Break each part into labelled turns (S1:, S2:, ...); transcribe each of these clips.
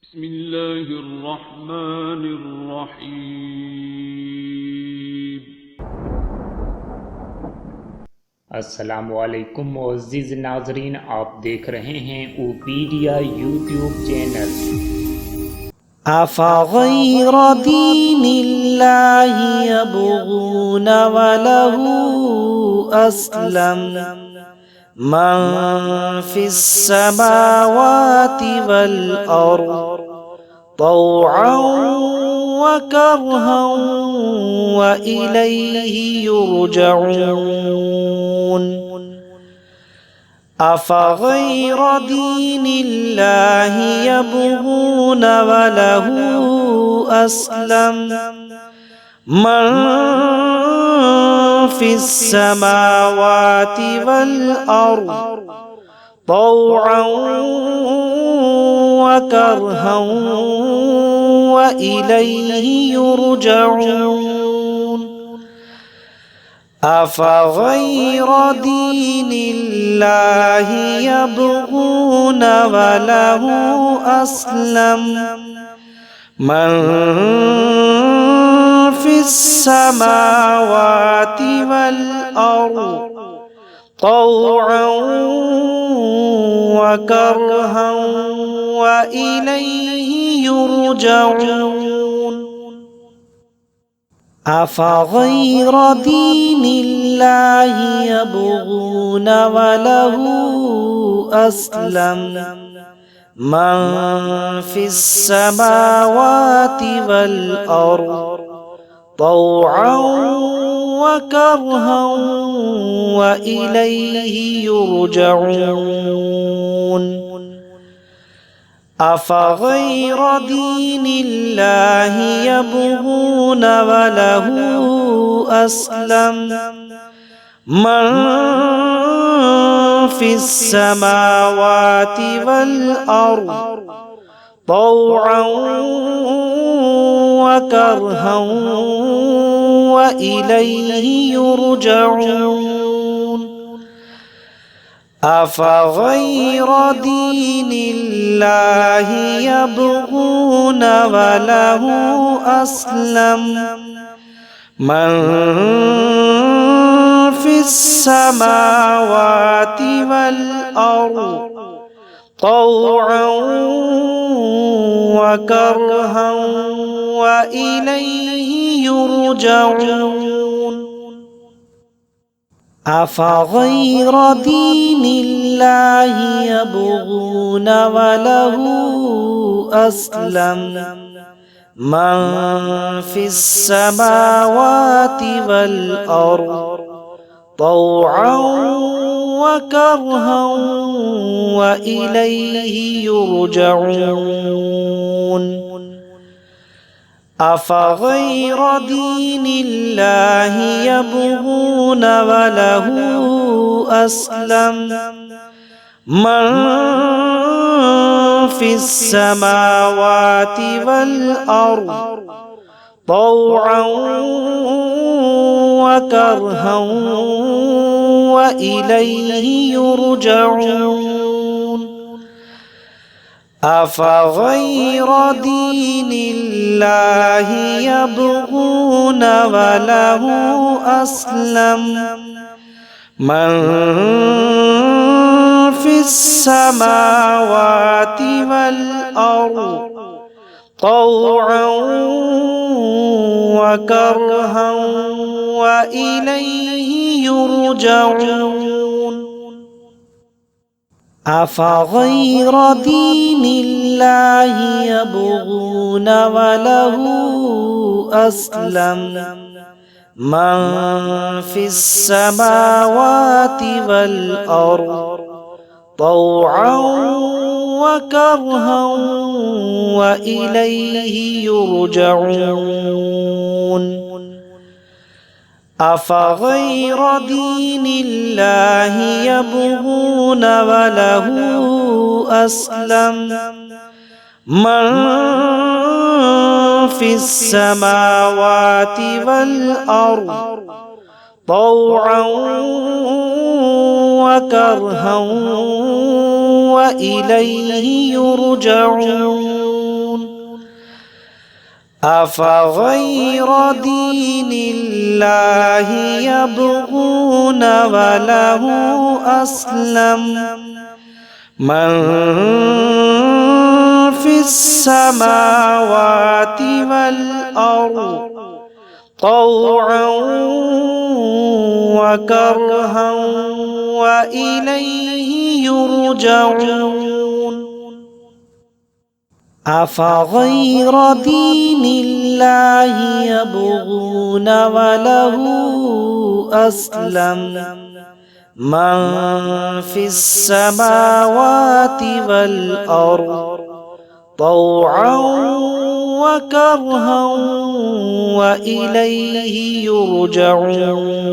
S1: बिस्मिल्लाहिर्रहमानिर्रहीम।
S2: अस्सलामुअलैकुम मुअज़्ज़िज़ नाज़रीन, आप देख रहे हैं ओपीडिया यूट्यूब चैनल।
S3: अफ़ग़ैर दीनिल्लाहि यब्ग़ून वलहु अस्लम मन फ़िस्समावाति वल अर्ज़ तौअन व करहन व इलैहि युरजऊन। अफ़ग़ैर दीनिल्लाहि यब्ग़ून वलहु अस्लम मन फ़िस्समावाति वल अर्ज़ तौअन व करहन व इलैहि युरजऊन। अफ़ग़ैर दीनिल्लाहि यब्ग़ून वलहु अस्लम मन फ़िस्समावाति वल अर्ज़ तौअन व करहन व इलैहि युरजऊन। अफ़ग़ैर दीनिल्लाहि यब्ग़ून वलहु अस्लम मन फ़िस्समावाति वल अर्ज़ तौअन व करहन व इलैहि युरजऊन। अफ़ग़ैर दीनिल्लाहि यब्ग़ून वलहु अस्लम मन फ़िस्समावाति वल अर्ज़ तौअन व करहन व इलैहि युरजऊन। अफ़ग़ैर दीनिल्लाहि यब्ग़ून वलहु अस्लम मन फ़िस्समावाति वल अर्ज़ तौअन व करहन व इलैहि युरजऊन। अफ़ग़ैर दीनिल्लाहि यब्ग़ून वलहु अस्लम मन फ़िस्समावाति वल अर्ज़ तौअन व करहन व इलैहि युरजऊन। अफ़ग़ैर दीनिल्लाहि यब्ग़ून वलहु अस्लम मन फ़िस्समावाति वल अर्ज़ तौअन व करहन व इलैहि युरजऊन। अफ़ग़ैर दीनिल्लाहि यब्ग़ून वलहु अस्लम मन फ़िस्समावाति वल अर्ज़ तौअन व करहन व इलैहि युरजऊन। अफ़ग़ैर दीनिल्लाहि यब्ग़ून वलहु अस्लम मन फ़िस्समावाति वल अर्ज़ तौअन व करहन व इलैहि युरजऊन। अफ़ग़ैर दीनिल्लाहि यब्ग़ून वलहु अस्लम मन फ़िस्समावाति वल अर्ज़ तौअन व करहन وإليه يرجعون أفغير دين الله يبغون وله أسلم من في السماوات والأرض طوعا وكرها وإليه يرجعون أفغير دين الله يبغون وله أسلم من في السماوات والأرض طوعا وكرها وإليه يرجعون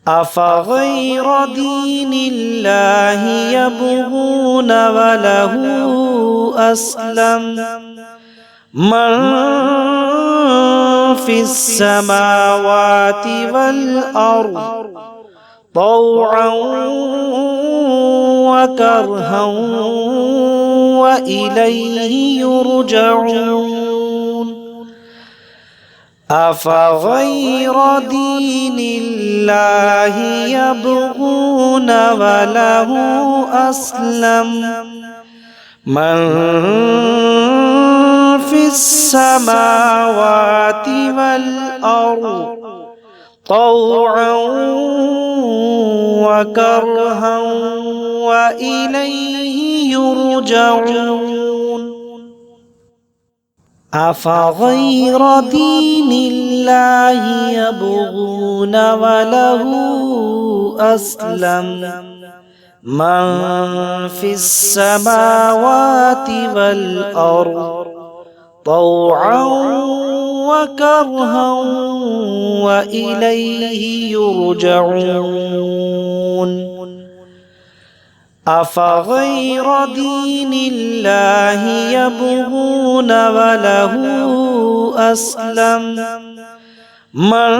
S3: أفغير دين الله يبغون وله أسلم من في السماوات والأرض طوعا وكرها وإليه يرجعون أفغير دين الله يبغون وله أسلم من في السماوات والأرض طوعا وكرها وإليه يرجعون أفغير دين الله يبغون وله أسلم من في السماوات والأرض طوعا وكرها وإليه يرجعون أفغير دين الله يبغون وله أسلم من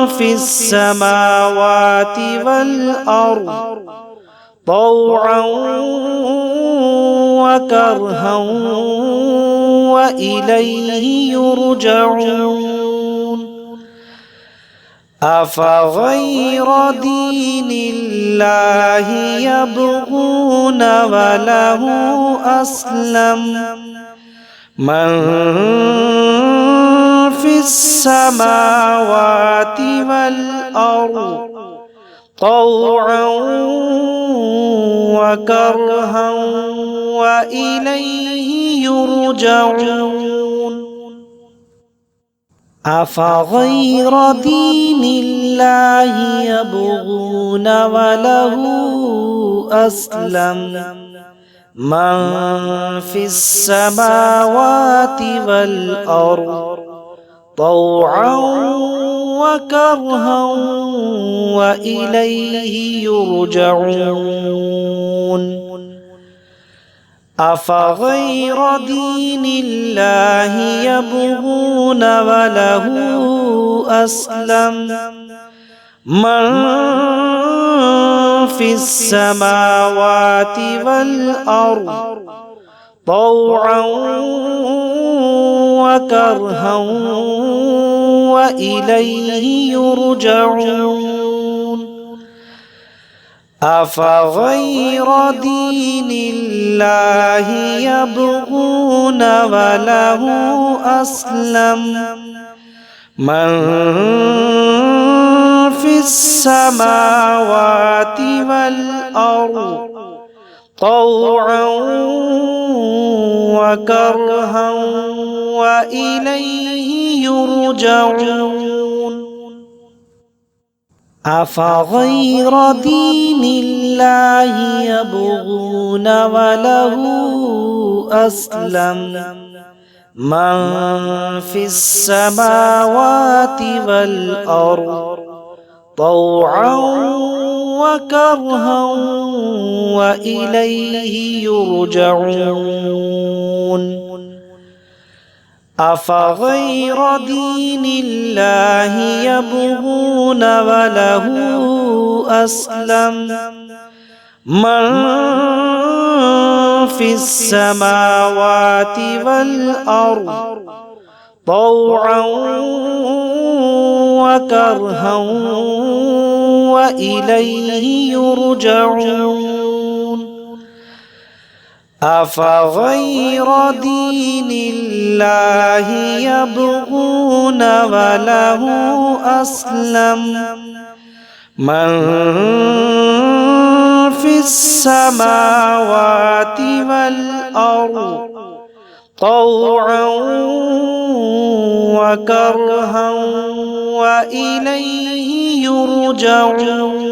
S3: في السماوات والأرض طوعا وكرها وإليه يرجعون أفغير دين الله يبغون وله أسلم من في السماوات والأرض طوعا وكرها وإليه يرجعون أفغير دين الله يبغون وله أسلم من في السماوات والأرض طوعا وكرها وإليه يرجعون أفغير دين الله يبغون وله أسلم من في السماوات والأرض طوعا وكرها وإليه يرجعون أفغير دين الله يبغون وله أسلم من في السماوات والأرض طوعا وكرها وإليه يرجعون أفغير دين الله يبغون وله أسلم من في السماوات والأرض طوعا وكرها وإليه يرجعون أفغير دين الله يبغون وله أسلم من في السماوات والأرض طوعا وكرها وإليه يرجعون أفغير دين الله يبغون وله أسلم من في السماوات والأرض طوعا وكرها وإليه يرجعون